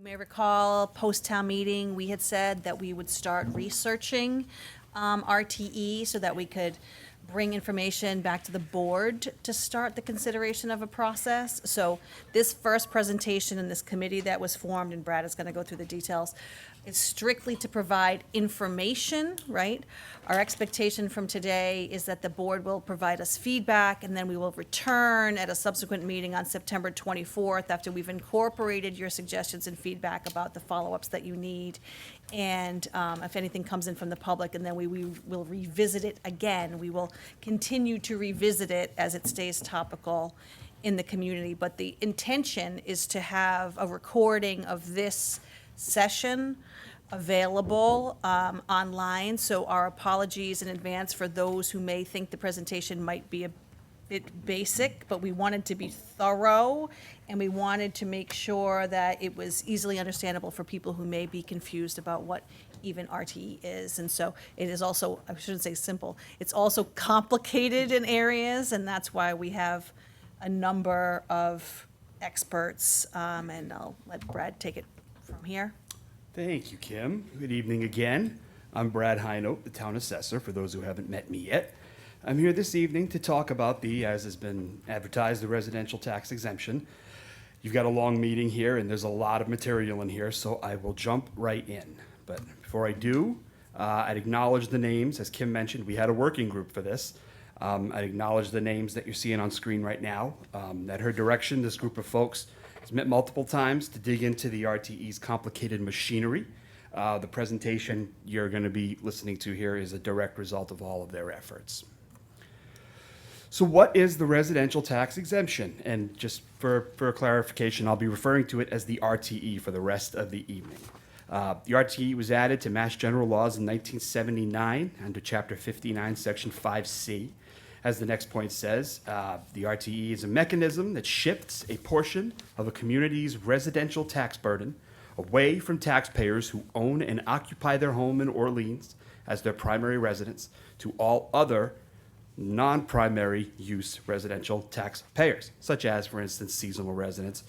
may recall, post-town meeting, we had said that we would start researching RTE so that we could bring information back to the board to start the consideration of a process. So this first presentation in this committee that was formed, and Brad is going to go through the details, is strictly to provide information, right? Our expectation from today is that the board will provide us feedback, and then we will return at a subsequent meeting on September 24th after we've incorporated your suggestions and feedback about the follow-ups that you need. And if anything comes in from the public, and then we will revisit it again. We will continue to revisit it as it stays topical in the community. But the intention is to have a recording of this session available online. So our apologies in advance for those who may think the presentation might be a bit basic, but we wanted to be thorough, and we wanted to make sure that it was easily understandable for people who may be confused about what even RTE is. And so it is also, I shouldn't say simple, it's also complicated in areas, and that's why we have a number of experts, and I'll let Brad take it from here. Thank you, Kim. Good evening again. I'm Brad Hinote, the town assessor, for those who haven't met me yet. I'm here this evening to talk about as has been advertised, the residential tax exemption. You've got a long meeting here, and there's a lot of material in here, so I will jump right in. But before I do, I'd acknowledge the names. As Kim mentioned, we had a working group for this. I'd acknowledge the names that you're seeing on screen right now. At her direction, this group of folks has met multiple times to dig into the RTE's complicated machinery. The presentation you're going to be listening to here is a direct result of all of their efforts. So what is the residential tax exemption? And just for clarification, I'll be referring to it as the RTE for the rest of the evening. The RTE was added to Mass General Laws in 1979 under Chapter 59, Section 5C. As the next point says, the RTE is a mechanism that shifts a portion of a community's residential tax burden away from taxpayers who own and occupy their home in Orleans as their primary residence to all other non-primary use residential taxpayers, such as, for instance, seasonal residents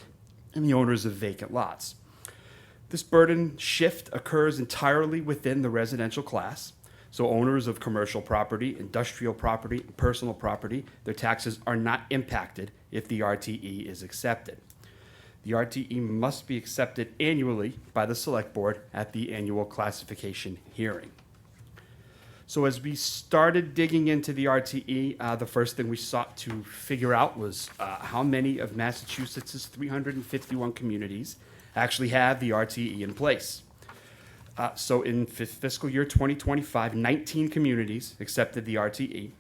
and the owners of vacant lots. This burden shift occurs entirely within the residential class. So owners of commercial property, industrial property, and personal property, their taxes are not impacted if the RTE is accepted. The RTE must be accepted annually by the Select Board at the annual classification hearing. So as we started digging into the RTE, the first thing we sought to figure out was how many of Massachusetts' 351 communities actually have the RTE in place. So in fiscal year 2025, 19 communities accepted the RTE.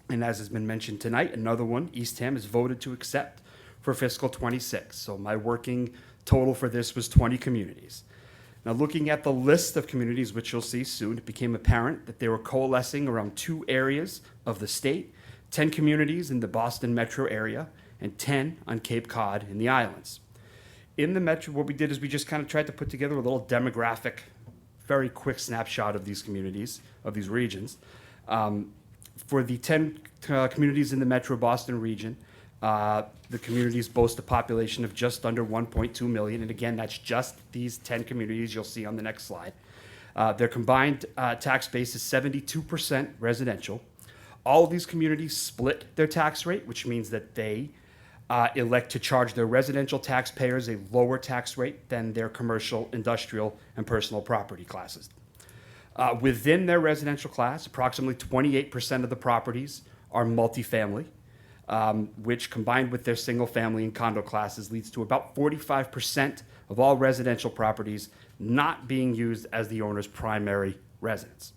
And as has been mentioned tonight, another one, Eastham, has voted to accept for fiscal 26. So my working total for this was 20 communities. Now, looking at the list of communities, which you'll see soon, it became apparent that they were coalescing around 2 areas of the state, 10 communities in the Boston metro area, and 10 on Cape Cod in the islands. In the metro, what we did is we just kind of tried to put together a little demographic, very quick snapshot of these communities, of these regions. For the 10 communities in the metro Boston region, the communities boast a population of just under 1.2 million. And again, that's just these 10 communities you'll see on the next slide. Their combined tax base is 72% residential. All of these communities split their tax rate, which means that they elect to charge their residential taxpayers a lower tax rate than their commercial, industrial, and personal property classes. Within their residential class, approximately 28% of the properties are multifamily, which combined with their single family and condo classes leads to about 45% of all residential properties not being used as the owner's primary residence.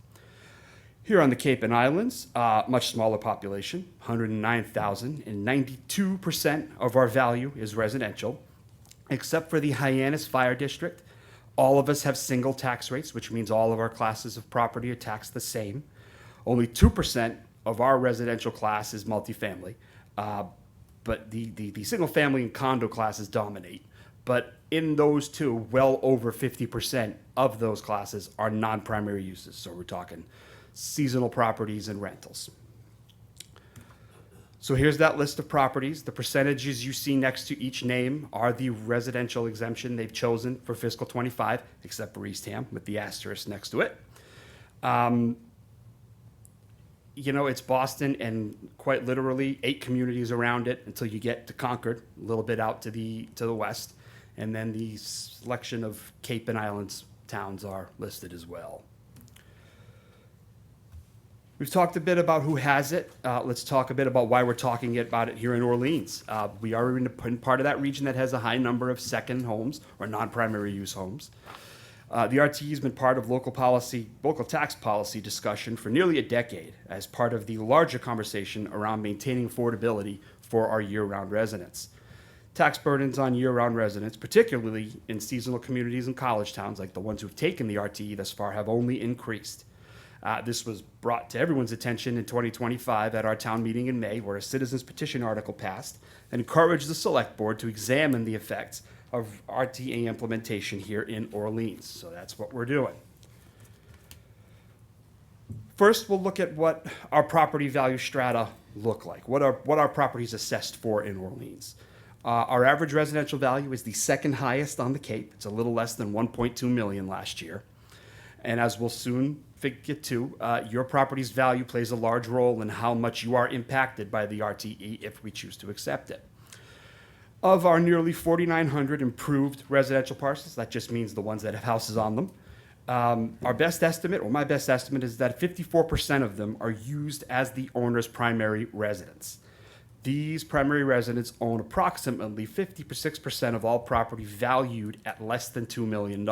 Here on the Cape and Islands, much smaller population, 109,000, and 92% of our value is residential, except for the Hyannis Fire District. All of us have single tax rates, which means all of our classes of property are taxed the same. Only 2% of our residential class is multifamily, but the single family and condo classes dominate. But in those two, well over 50% of those classes are non-primary uses. So we're talking seasonal properties and rentals. So here's that list of properties. The percentages you see next to each name are the residential exemption they've chosen for fiscal '25, except for Eastham with the asterisk next to it. It's Boston and quite literally 8 communities around it until you get to Concord, a little bit out to the west. And then the selection of Cape and Islands towns are listed as well. We've talked a bit about who has it. Let's talk a bit about why we're talking about it here in Orleans. We are in part of that region that has a high number of second homes or non-primary use homes. The RTE has been part of local tax policy discussion for nearly a decade as part of the larger conversation around maintaining affordability for our year-round residents. Tax burdens on year-round residents, particularly in seasonal communities and college towns like the ones who've taken the RTE thus far, have only increased. This was brought to everyone's attention in 2025 at our town meeting in May, where a citizens petition article passed and encouraged the select board to examine the effects of RTA implementation here in Orleans. So that's what we're doing. First, we'll look at what our property value strata look like, what our properties assessed for in Orleans. Our average residential value is the second highest on the Cape. It's a little less than 1.2 million last year. And as we'll soon get to, your property's value plays a large role in how much you are impacted by the RTE if we choose to accept it. Of our nearly 4,900 improved residential parcels, that just means the ones that have houses on them, our best estimate, or my best estimate, is that 54% of them are used as the owner's primary residence. These primary residents own approximately 56% of all property valued at less than $2 million.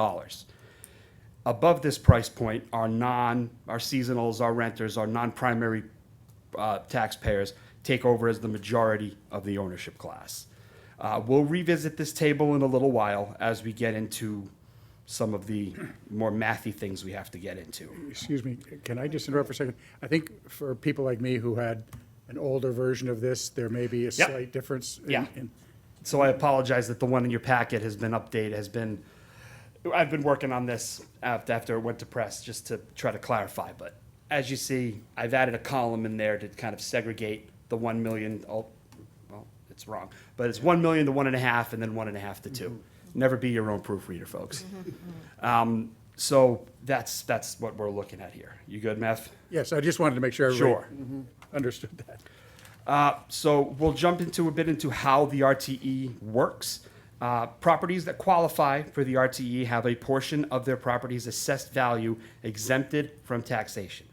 Above this price point, our seasonals, our renters, our non-primary taxpayers take over as the majority of the ownership class. We'll revisit this table in a little while as we get into some of the more mathy things we have to get into. Excuse me, can I just interrupt for a second? I think for people like me who had an older version of this, there may be a slight difference. So I apologize that the one in your packet has been updated, I've been working on this after it went to press just to try to clarify. But as you see, I've added a column in there to kind of segregate the 1 million. Oh, well, it's wrong. But it's 1 million to 1.5 and then 1.5 to 2. Mm-hmm. Never be your own proofreader, folks. Mm-hmm. So that's what we're looking at here. You good, Meth? Yes, I just wanted to make sure everybody understood that. So we'll jump into how the RTE works. Properties that qualify for the RTE have a portion of their property's assessed value exempted from taxation.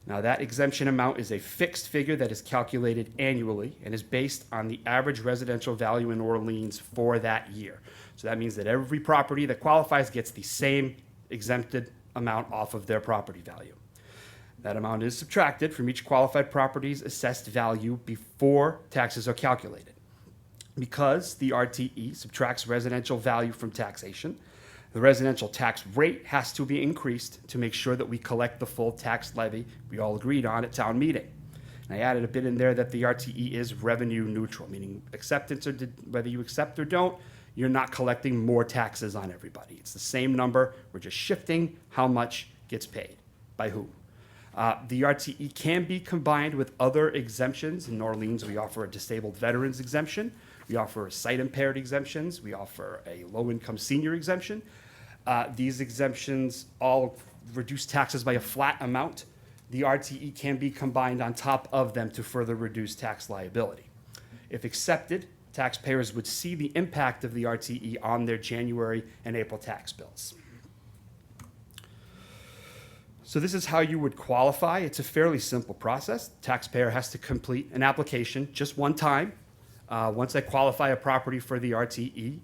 Now, that exemption amount is a fixed figure that is calculated annually and is based on the average residential value in Orleans for that year. So that means that every property that qualifies gets the same exempted amount off of their property value. That amount is subtracted from each qualified property's assessed value before taxes are calculated. Because the RTE subtracts residential value from taxation, the residential tax rate has to be increased to make sure that we collect the full tax levy we all agreed on at town meeting. And I added a bit in there that the RTE is revenue neutral, meaning acceptance or whether you accept or don't, you're not collecting more taxes on everybody. It's the same number. We're just shifting how much gets paid by who. The RTE can be combined with other exemptions. In Orleans, we offer a disabled veterans exemption. We offer sight impaired exemptions. We offer a low-income senior exemption. These exemptions all reduce taxes by a flat amount. The RTE can be combined on top of them to further reduce tax liability. If accepted, taxpayers would see the impact of the RTE on their January and April tax bills. So this is how you would qualify. It's a fairly simple process. The taxpayer has to complete an application just one time. Once I qualify a property for the RTE,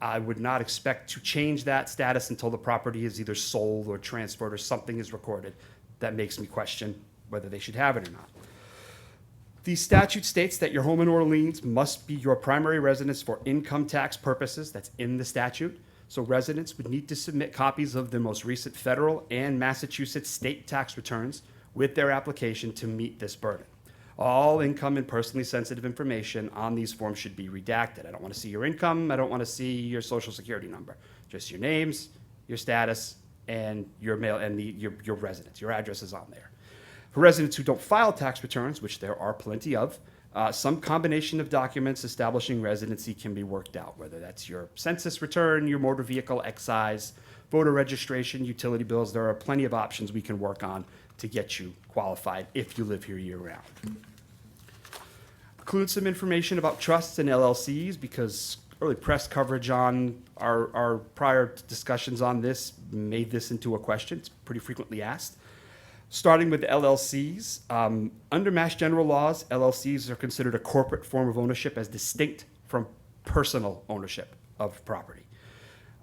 I would not expect to change that status until the property is either sold or transferred or something is recorded that makes me question whether they should have it or not. The statute states that your home in Orleans must be your primary residence for income tax purposes. That's in the statute. So residents would need to submit copies of their most recent federal and Massachusetts state tax returns with their application to meet this burden. All income and personally sensitive information on these forms should be redacted. I don't want to see your income. I don't want to see your social security number. Just your names, your status, and your mail and your residence. Your address is on there. For residents who don't file tax returns, which there are plenty of, some combination of documents establishing residency can be worked out, whether that's your census return, your motor vehicle excise, voter registration, utility bills. There are plenty of options we can work on to get you qualified if you live here year-round. Include some information about trusts and LLCs because early press coverage on our prior discussions on this made this into a question. It's pretty frequently asked. Starting with LLCs, under Mass General laws, LLCs are considered a corporate form of ownership as distinct from personal ownership of property.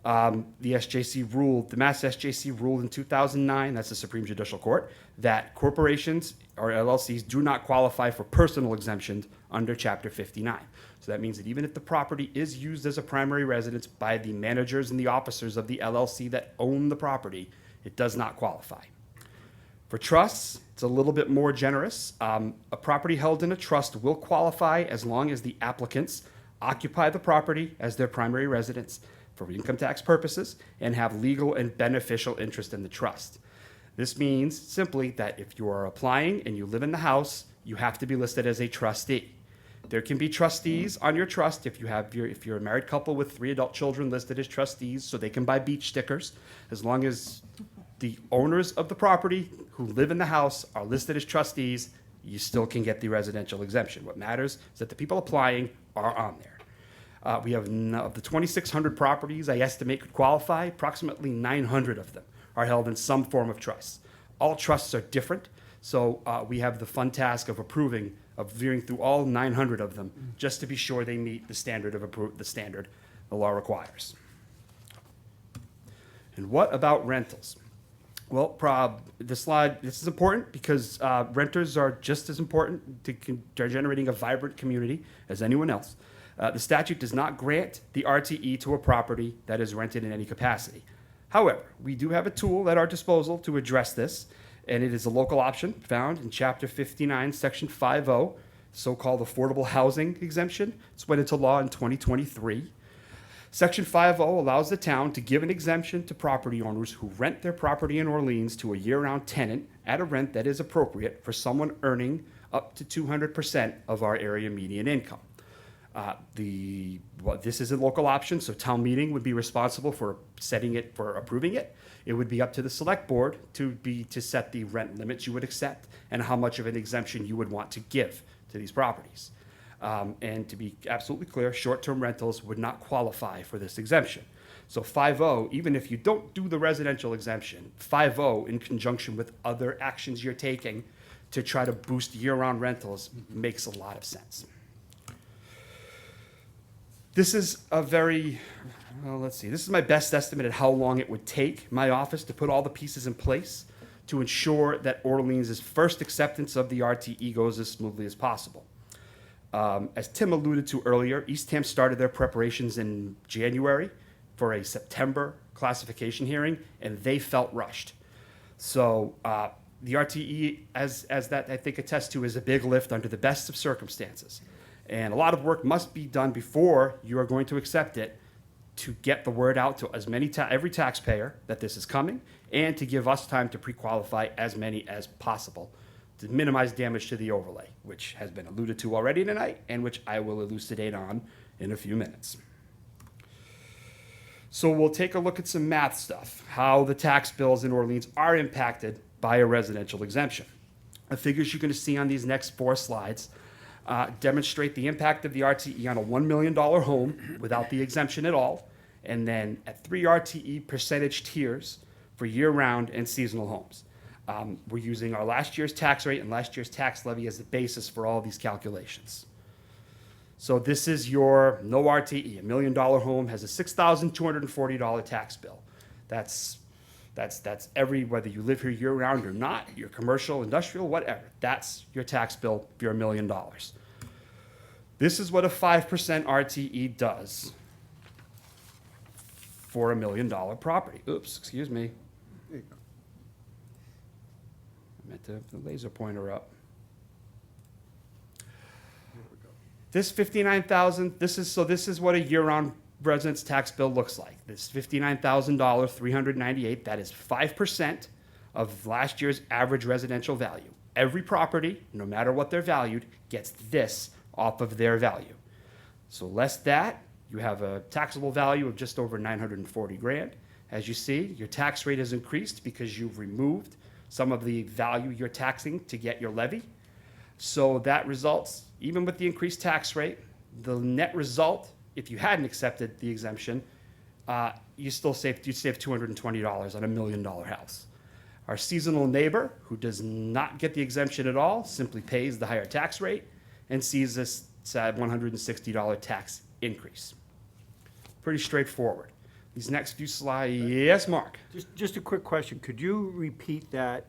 The Mass SJC ruled in 2009, that's the Supreme Judicial Court, that corporations or LLCs do not qualify for personal exemptions under Chapter 59. So that means that even if the property is used as a primary residence by the managers and the officers of the LLC that own the property, it does not qualify. For trusts, it's a little bit more generous. A property held in a trust will qualify as long as the applicants occupy the property as their primary residence for income tax purposes and have legal and beneficial interest in the trust. This means simply that if you are applying and you live in the house, you have to be listed as a trustee. There can be trustees on your trust if you're a married couple with 3 adult children listed as trustees, so they can buy beach stickers, as long as the owners of the property who live in the house are listed as trustees, you still can get the residential exemption. What matters is that the people applying are on there. We have, of the 2,600 properties I estimate could qualify, approximately 900 of them are held in some form of trust. All trusts are different, so we have the fun task of viewing through all 900 of them, just to be sure they meet the standard the law requires. And what about rentals? Well, this is important because renters are just as important to generating a vibrant community as anyone else. The statute does not grant the RTE to a property that is rented in any capacity. However, we do have a tool at our disposal to address this, and it is a local option found in Chapter 59, Section 5.0, so-called affordable housing exemption. It's went into law in 2023. Section 5.0 allows the town to give an exemption to property owners who rent their property in Orleans to a year-round tenant at a rent that is appropriate for someone earning up to 200% of our area median income. This is a local option, so town meeting would be responsible for approving it. It would be up to the select board to set the rent limits you would accept and how much of an exemption you would want to give to these properties. And to be absolutely clear, short-term rentals would not qualify for this exemption. So 5.0, even if you don't do the residential exemption, 5.0 in conjunction with other actions you're taking to try to boost year-round rentals makes a lot of sense. This is this is my best estimate at how long it would take my office to put all the pieces in place to ensure that Orleans' first acceptance of the RTE goes as smoothly as possible. As Tim alluded to earlier, Eastham started their preparations in January for a September classification hearing, and they felt rushed. So the RTE, as that I think attests to, is a big lift under the best of circumstances. And a lot of work must be done before you are going to accept it to get the word out to every taxpayer that this is coming, and to give us time to pre-qualify as many as possible to minimize damage to the overlay, which has been alluded to already tonight and which I will elucidate on in a few minutes. So we'll take a look at some math stuff, how the tax bills in Orleans are impacted by a residential exemption. The figures you're going to see on these next 4 slides demonstrate the impact of the RTE on a $1 million home without the exemption at all, and then at 3 RTE percentage tiers for year-round and seasonal homes. We're using our last year's tax rate and last year's tax levy as the basis for all these calculations. So this is your no RTE. $1 million home has a $6,240 tax bill. That's whether you live here year-round or not, your commercial, industrial, whatever. That's your tax bill for your $1 million. This is what a 5% RTE does for $1 million property. Oops, excuse me. There you go. I meant to have the laser pointer up. This $59,000, this is what a year-round residence tax bill looks like. This $59,000, $398, that is 5% of last year's average residential value. Every property, no matter what they're valued, gets this off of their value. So less that, you have a taxable value of just over 940 grand. As you see, your tax rate has increased because you've removed some of the value you're taxing to get your levy. So that results, even with the increased tax rate, the net result, if you hadn't accepted the exemption, you'd save $220 on $1 million house. Our seasonal neighbor, who does not get the exemption at all, simply pays the higher tax rate and sees this sad $160 tax increase. Pretty straightforward. These next few slides, yes, Mark? Just a quick question. Could you repeat that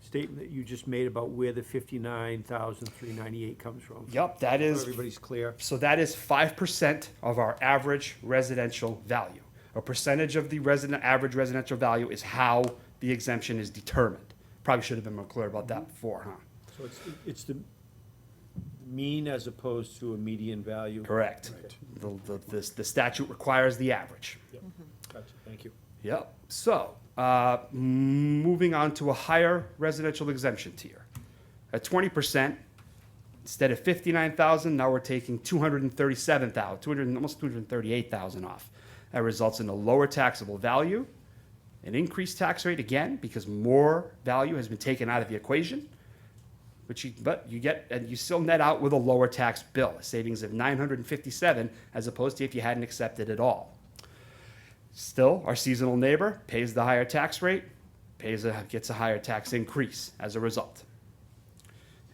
statement that you just made about where the 59,398 comes from? Yep, that So is, everybody's clear. so that is 5% of our average residential value. A percentage of the average residential value is how the exemption is determined. Probably should have been more clear about that before, huh? So it's the mean as opposed to a median value? Correct. Right. The statute requires the average. Yep. Gotcha, thank you. Yep. So, moving on to a higher residential exemption tier. At 20%, instead of 59,000, now we're taking 237,000, almost 238,000 off. That results in a lower taxable value, an increased tax rate again, because more value has been taken out of the equation. But you get, and you still net out with a lower tax bill, a savings of 957, as opposed to if you hadn't accepted at all. Still, our seasonal neighbor pays the higher tax rate, gets a higher tax increase as a result.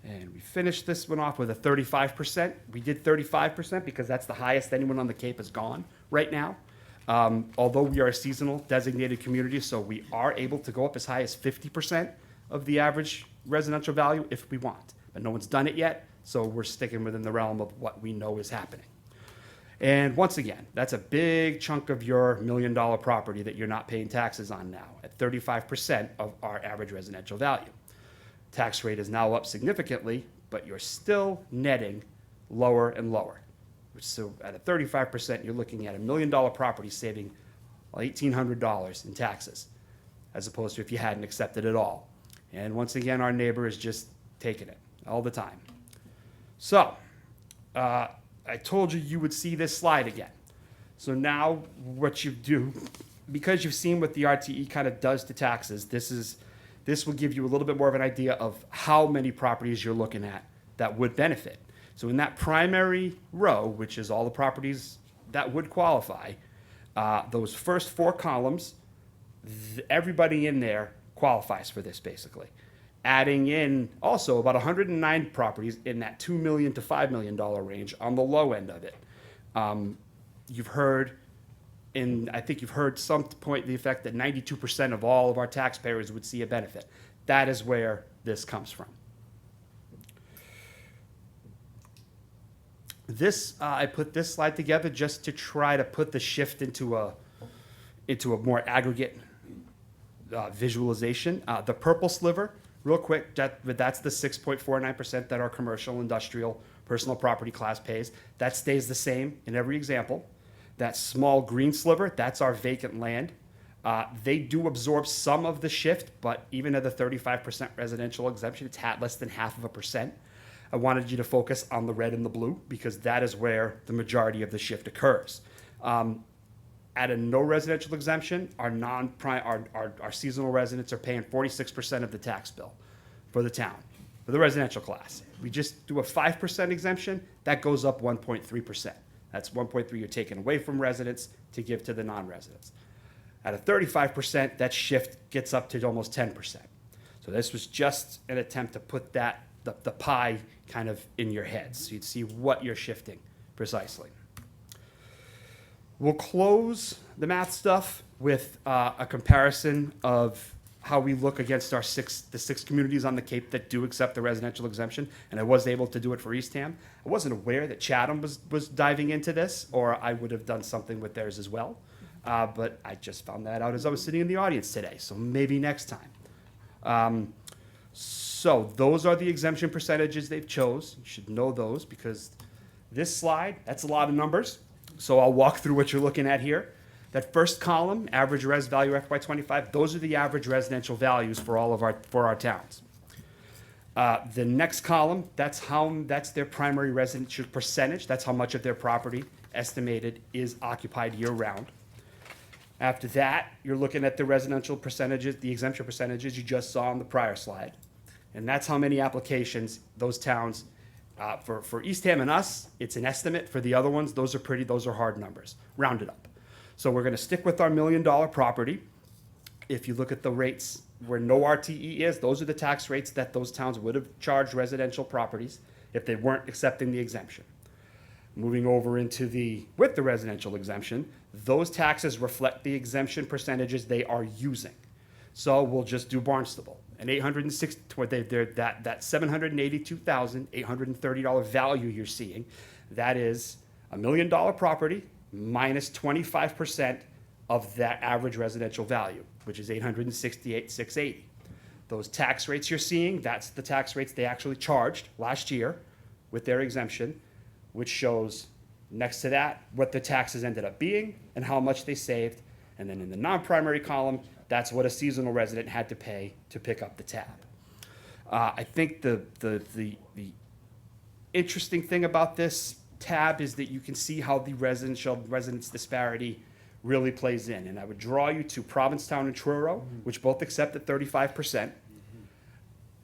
And we finished this one off with a 35%. We did 35% because that's the highest anyone on the Cape has gone right now. Although we are a seasonal designated community, so we are able to go up as high as 50% of the average residential value if we want. But no one's done it yet, so we're sticking within the realm of what we know is happening. And once again, that's a big chunk of your $1 million property that you're not paying taxes on now, at 35% of our average residential value. Tax rate is now up significantly, but you're still netting lower and lower. So at a 35%, you're looking at $1 million property saving $1,800 in taxes, as opposed to if you hadn't accepted it all. And once again, our neighbor is just taking it all the time. So, I told you would see this slide again. So now what you do, because you've seen what the RTE kind of does to taxes, this will give you a little bit more of an idea of how many properties you're looking at that would benefit. So in that primary row, which is all the properties that would qualify, those first 4 columns, everybody in there qualifies for this basically. Adding in also about 109 properties in that $2 million to $5 million range on the low end of it. You've heard, I think you've heard some point the effect that 92% of all of our taxpayers would see a benefit. That is where this comes from. I put this slide together just to try to put the shift into a more aggregate visualization. The purple sliver, real quick, that's the 6.49% that our commercial, industrial, personal property class pays. That stays the same in every example. That small green sliver, that's our vacant land. They do absorb some of the shift, but even at the 35% residential exemption, it's less than 0.5%. I wanted you to focus on the red and the blue because that is where the majority of the shift occurs. At a no residential exemption, our seasonal residents are paying 46% of the tax bill for the town, for the residential class. We just do a 5% exemption, that goes up 1.3%. That's 1.3 you're taking away from residents to give to the non-residents. At a 35%, that shift gets up to almost 10%. So this was just an attempt to put that, the pie kind of in your head, so you'd see what you're shifting precisely. We'll close the math stuff with a comparison of how we look against the 6 communities on the Cape that do accept the residential exemption, and I was able to do it for Eastham. I wasn't aware that Chatham was diving into this, or I would have done something with theirs as well. But I just found that out as I was sitting in the audience today, so maybe next time. So those are the exemption percentages they've chose. You should know those because this slide, that's a lot of numbers. So I'll walk through what you're looking at here. That first column, average res value FY25, those are the average residential values for all of our towns. The next column, that's their primary residential percentage. That's how much of their property estimated is occupied year-round. After that, you're looking at the residential percentages, the exemption percentages you just saw on the prior slide. And that's how many applications those towns, for Eastham and us, it's an estimate. For the other ones, those are hard numbers, rounded up. So we're gonna stick with our $1 million property. If you look at the rates where no RTE is, those are the tax rates that those towns would have charged residential properties if they weren't accepting the exemption. Moving over into with the residential exemption, those taxes reflect the exemption percentages they are using. So we'll just do Barnstable. An that $782,830 value you're seeing, that is $1 million property minus 25% of that average residential value, which is $868,680. Those tax rates you're seeing, that's the tax rates they actually charged last year with their exemption, which shows next to that what the taxes ended up being and how much they saved. And then in the non-primary column, that's what a seasonal resident had to pay to pick up the tab. I think the interesting thing about this tab is that you can see how the residence disparity really plays in. And I would draw you to Provincetown and Truro, which both accept at 35%.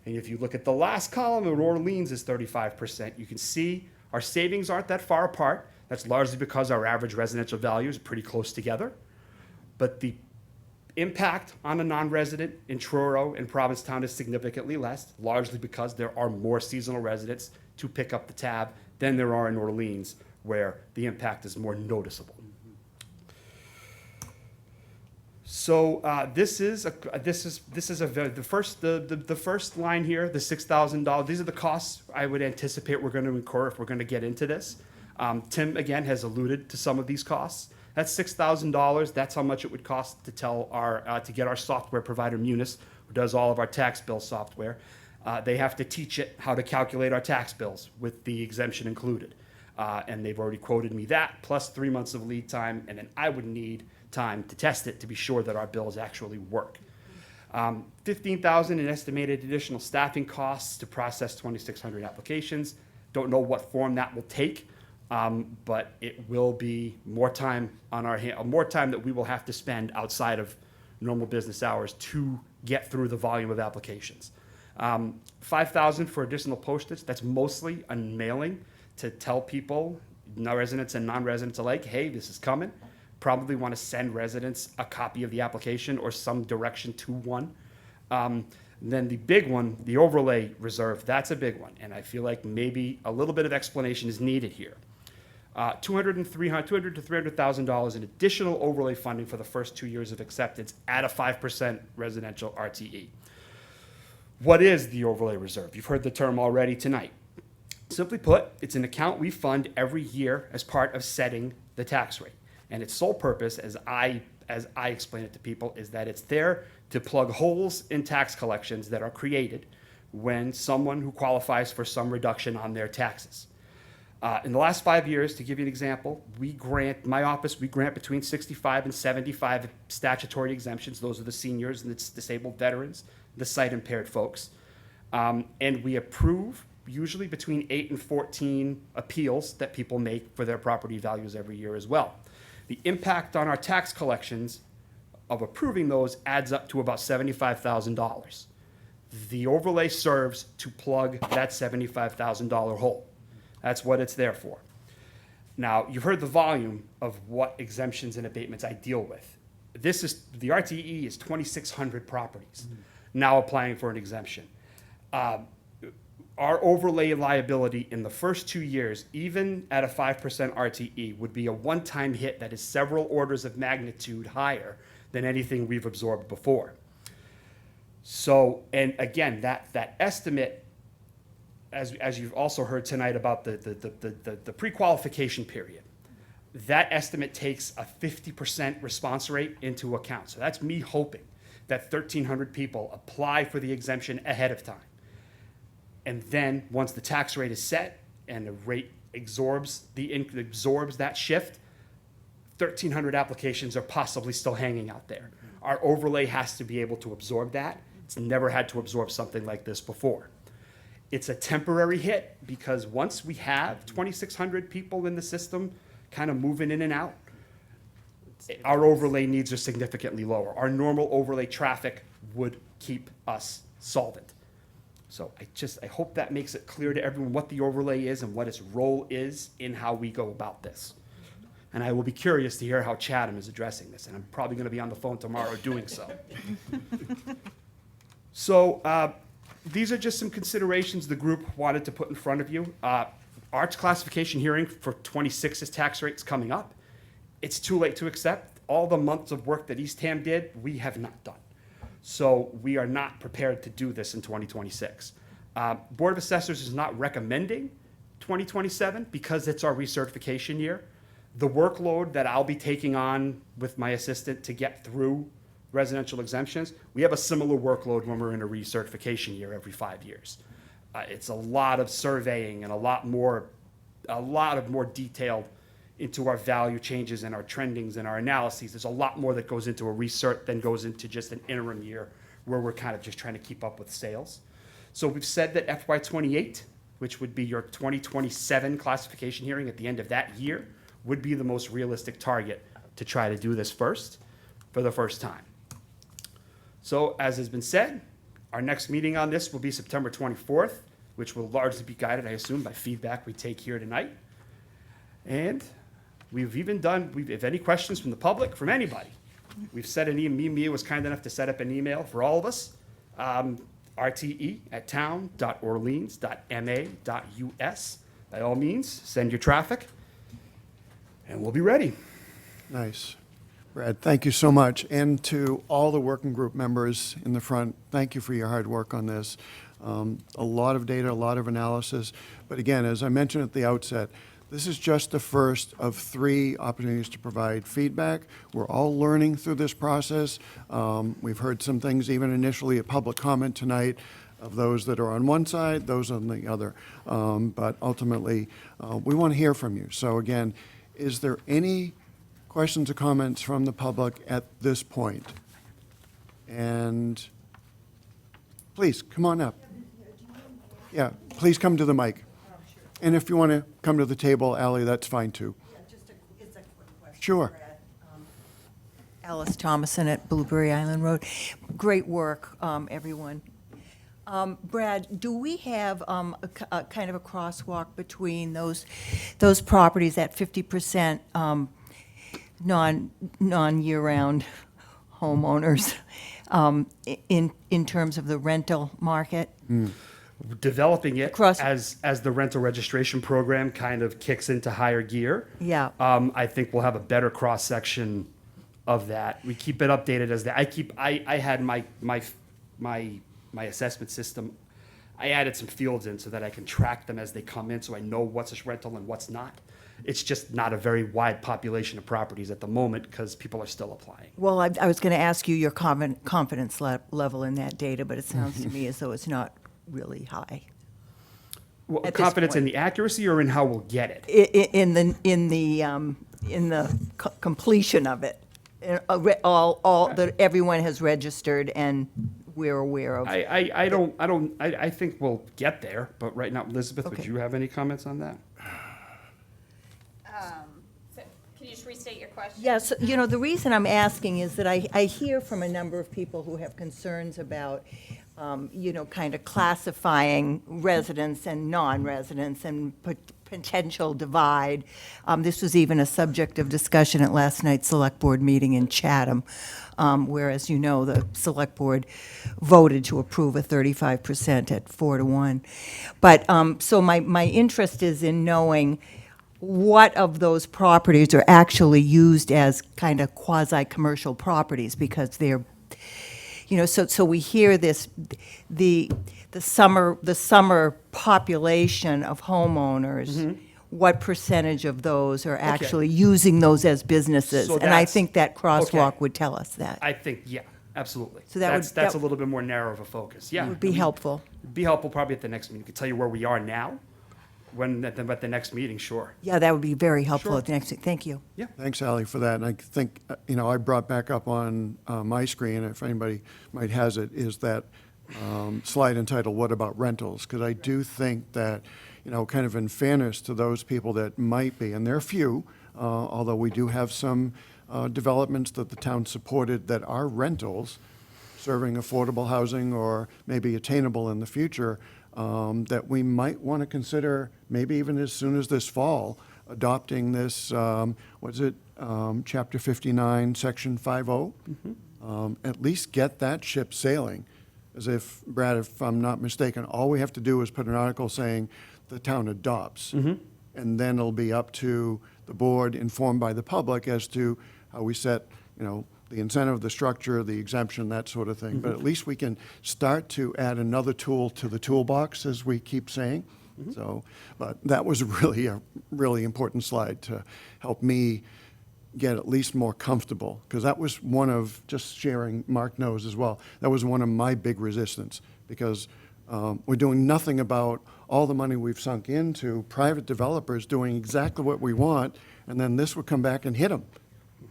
And if you look at the last column, New Orleans is 35%. You can see our savings aren't that far apart. That's largely because our average residential values are pretty close together. But the impact on a non-resident in Truro and Provincetown is significantly less, largely because there are more seasonal residents to pick up the tab than there are in Orleans, where the impact is more noticeable. So the first line here, the $6,000. These are the costs I would anticipate we're going to incur if we're going to get into this. Tim again has alluded to some of these costs. That's $6,000. That's how much it would cost to to get our software provider Munis, who does all of our tax bill software. They have to teach it how to calculate our tax bills with the exemption included, and they've already quoted me that plus 3 months of lead time, and then I would need time to test it to be sure that our bills actually work. $15,000 in estimated additional staffing costs to process 2,600 applications. Don't know what form that will take, but it will be more time on our more time that we will have to spend outside of normal business hours to get through the volume of applications. $5,000 for additional postage. That's mostly a mailing to tell people, residents and non-residents alike, hey, this is coming. Probably want to send residents a copy of the application or some direction to one. Then the big one, the overlay reserve, that's a big one. And I feel like maybe a little bit of explanation is needed here. $200,000 to $300,000 in additional overlay funding for the first 2 years of acceptance at a 5% residential RTE. What is the overlay reserve? You've heard the term already tonight. Simply put, it's an account we fund every year as part of setting the tax rate. And its sole purpose, as I explain it to people, is that it's there to plug holes in tax collections that are created when someone who qualifies for some reduction on their taxes. In the last 5 years, to give you an example, my office grant between 65 and 75 statutory exemptions. Those are the seniors and the disabled veterans, the sight impaired folks. And we approve usually between 8 and 14 appeals that people make for their property values every year as well. The impact on our tax collections of approving those adds up to about $75,000. The overlay serves to plug that $75,000 hole. That's what it's there for. Now, you've heard the volume of what exemptions and abatements I deal with. The RTE is 2,600 properties now applying for an exemption. Our overlay liability in the first 2 years, even at a 5% RTE, would be a one-time hit that is several orders of magnitude higher than anything we've absorbed before. So, and again, that estimate, as you've also heard tonight about the pre-qualification period, that estimate takes a 50% response rate into account. So that's me hoping that 1,300 people apply for the exemption ahead of time. And then once the tax rate is set and the rate absorbs that shift, 1,300 applications are possibly still hanging out there. Our overlay has to be able to absorb that. It's never had to absorb something like this before. It's a temporary hit because once we have 2,600 people in the system kind of moving in and out, our overlay needs are significantly lower. Our normal overlay traffic would keep us solvent. So I hope that makes it clear to everyone what the overlay is and what its role is in how we go about this. And I will be curious to hear how Chatham is addressing this, and I'm probably gonna be on the phone tomorrow doing so. So, these are just some considerations the group wanted to put in front of you. Arts classification hearing for 26's tax rate's coming up. It's too late to accept. All the months of work that Eastham did, we have not done. So we are not prepared to do this in 2026. Board of Assessors is not recommending 2027 because it's our recertification year. The workload that I'll be taking on with my assistant to get through residential exemptions, we have a similar workload when we're in a recertification year every 5 years. It's a lot of surveying and a lot of more detailed into our value changes and our trendings and our analyses. There's a lot more that goes into a recert than goes into just an interim year where we're kind of just trying to keep up with sales. So we've said that FY '28, which would be your 2027 classification hearing at the end of that year, would be the most realistic target to try to do this first, for the first time. So as has been said, our next meeting on this will be September 24th, which will largely be guided, I assume, by feedback we take here tonight. And we've even done, if any questions from the public, from anybody, we've set an email, Mia was kind enough to set up an email for all of us, rte@town.orleans.ma.us. By all means, send your traffic, and we'll be ready. Nice. Brad, thank you so much. And to all the working group members in the front, thank you for your hard work on this. A lot of data, a lot of analysis. But again, as I mentioned at the outset, this is just the first of 3 opportunities to provide feedback. We're all learning through this process. We've heard some things, even initially, a public comment tonight, of those that are on one side, those on the other. But ultimately, we want to hear from you. So again, is there any questions or comments from the public at this point? And please, come on up. Yeah, please come to the mic. And if you want to come to the table, Ally, that's fine too. It's a quick question. Sure. Brad. Alice Thomason at Blueberry Island Road. Great work, everyone. Brad, do we have a kind of a crosswalk between those properties at 50% non-year-round homeowners in terms of the rental market? Developing it Across- as the rental registration program kind of kicks into higher gear. Yeah. I think we'll have a better cross-section of that. We keep it updated as I had my assessment system, I added some fields in so that I can track them as they come in, so I know what's a rental and what's not. It's just not a very wide population of properties at the moment because people are still applying. Well, I was going to ask you your confidence level in that data, but it sounds to me as though it's not really high. Well, At this confidence in point. the accuracy or in how we'll get it? In the completion of it, all that everyone has registered and we're aware of. I think we'll get there, but right now, Elizabeth, would Okay. you have any comments on that? So, can you just restate your question? Yes, the reason I'm asking is that I hear from a number of people who have concerns about, kind of classifying residents and non-residents and potential divide. This was even a subject of discussion at last night's Select Board meeting in Chatham, where, as you know, the Select Board voted to approve a 35% at 4-1. But, so my interest is in knowing what of those properties are actually used as kind of quasi-commercial properties, because they're, so we hear this, the summer population of homeowners, what percentage of those are actually using those as businesses? So And I that's- think that crosswalk okay. would tell us that. I think, yeah, absolutely. So that would- That's a that- little bit more narrow of a focus, yeah. It would be helpful. Be helpful probably at the next meeting. I can tell you where we are now, at the next meeting, sure. Yeah, that would be very helpful Sure. at the next, thank you. Thanks, Ally, for that. And I think, I brought back up on my screen, if anybody might has it, is that slide entitled, What About Rentals? Because I do think that, kind of in fairness to those people that might be, and there are few, although we do have some developments that the town supported that are rentals, serving affordable housing or maybe attainable in the future, that we might want to consider, maybe even as soon as this fall, adopting this, Chapter 59, Section 50? At least get that ship sailing. As if, Brad, if I'm not mistaken, all we have to do is put an article saying the town adopts. And then it'll be up to the board, informed by the public, as to how we set, the incentive, the structure, the exemption, that sort of thing. But at least we can start to add another tool to the toolbox, as we keep saying. So, but that was really a really important slide to help me get at least more comfortable, because that was one of, just sharing, Mark knows as well, that was one of my big resistance, because we're doing nothing about all the money we've sunk into private developers doing exactly what we want, and then this would come back and hit them.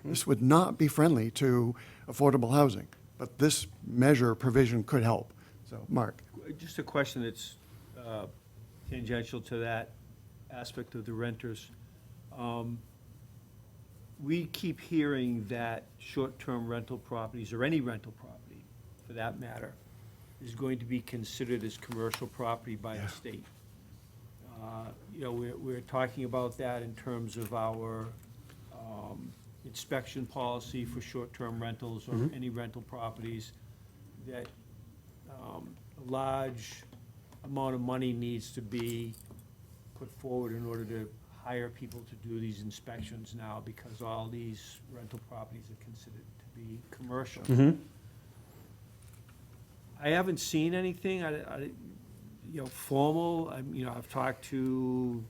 This would not be friendly to affordable housing, but this measure provision could help. So, Mark. Just a question that's tangential to that aspect of the renters. We keep hearing that short-term rental properties, or any rental property for that matter, is going to be considered as commercial property by the state. We're talking about that in terms of our inspection policy for short-term rentals or any rental properties, that a large amount of money needs to be put forward in order to hire people to do these inspections now, because all these rental properties are considered to be commercial. I haven't seen anything, formal. I've talked to,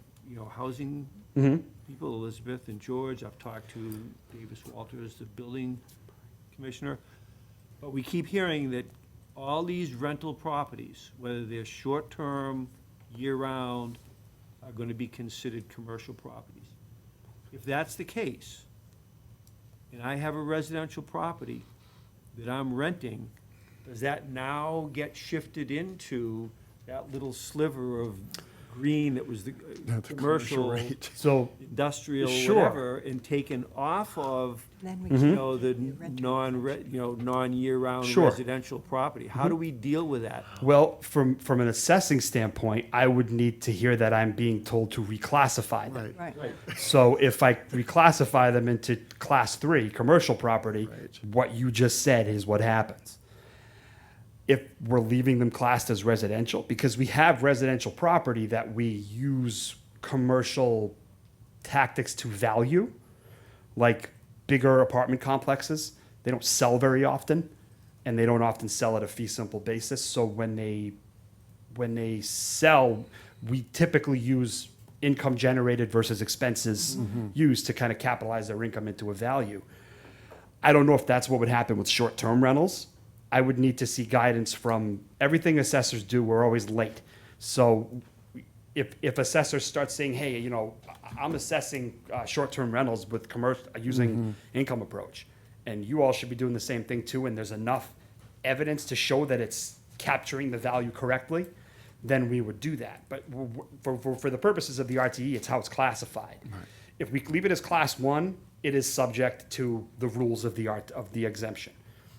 housing people, Elizabeth and George. I've talked to Davis Walters, the building commissioner. But we keep hearing that all these rental properties, whether they're short-term, year-round, are going to be considered commercial properties. If that's the case, and I have a residential property that I'm renting, does that now get shifted into that little sliver of green that was the The commercial, rate. So, industrial, Sure. whatever, and taken off of, Then we the non-year-round Sure. residential property? How do we deal with that? well, from an assessing standpoint, I would need to hear that I'm being told to reclassify them. Right. Right. So if I reclassify them into class 3, commercial property, Right. what you just said is what happens. If we're leaving them classed as residential, because we have residential property that we use commercial tactics to value, like bigger apartment complexes, they don't sell very often, and they don't often sell at a fee simple basis. So when they sell, we typically use income generated versus expenses used to kind of capitalize their income into a value. I don't know if that's what would happen with short-term rentals. I would need to see guidance from, everything assessors do, we're always late. So if assessors start saying, hey, I'm assessing short-term rentals with commercial, using income approach, and you all should be doing the same thing too, and there's enough evidence to show that it's capturing the value correctly, then we would do that. But for the purposes of the RTE, it's how it's classified. If we leave it as class 1, it is subject to the rules of the exemption.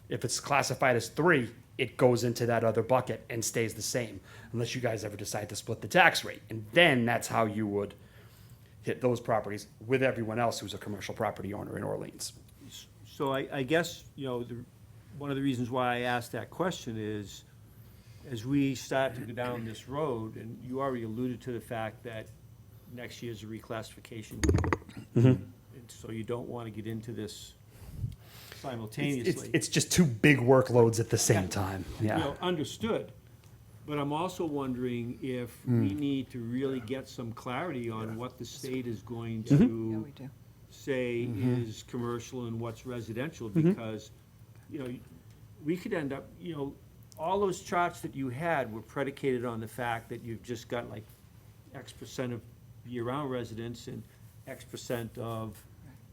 If it's classified as 3, it goes into that other bucket and stays the same, unless you guys ever decide to split the tax rate. And then that's how you would hit those properties with everyone else who's a commercial property owner in Orleans. So I guess, one of the reasons why I asked that question is, as we start to go down this road, and you already alluded to the fact that next year's a reclassification year. And so you don't want to get into this simultaneously. It's just 2 big workloads at the same time, yeah. Understood. But I'm also wondering if we need to really get some clarity on what the state is going Yeah, to we do. say is commercial and what's residential, because, we could end up, all those charts that you had were predicated on the fact that you've just got like X percent of year-round residents and X percent of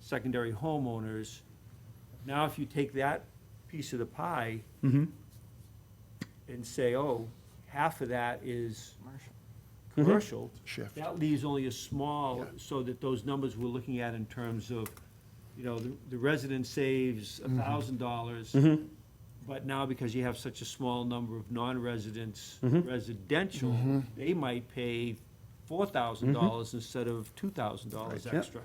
secondary homeowners. Now, if you take that piece of the pie, and say, oh, half of that is commercial, Shift. that leaves only a small, so that those numbers we're looking at in terms of, you know, the resident saves $1,000, but now because you have such a small number of non-residents residential, they might pay $4,000 instead of $2,000 extra.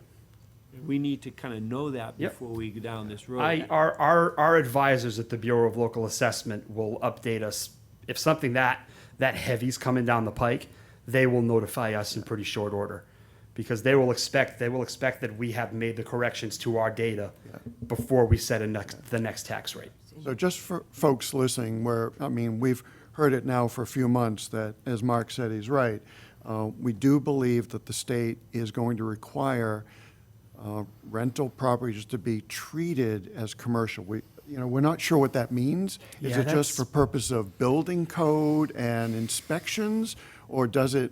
And we need to kind of know that Yep. before we go down this road. Our advisors at the Bureau of Local Assessment will update us. If something that heavy's coming down the pike, they will notify us in pretty short order. Because they will expect that we have made the corrections to our data before we set the next tax rate. So just for folks listening, we've heard it now for a few months that, as Mark said, he's right. We do believe that the state is going to require rental properties to be treated as commercial. We're not sure what that means. Is Yeah, it just that's- for purpose of building code and inspections, or does it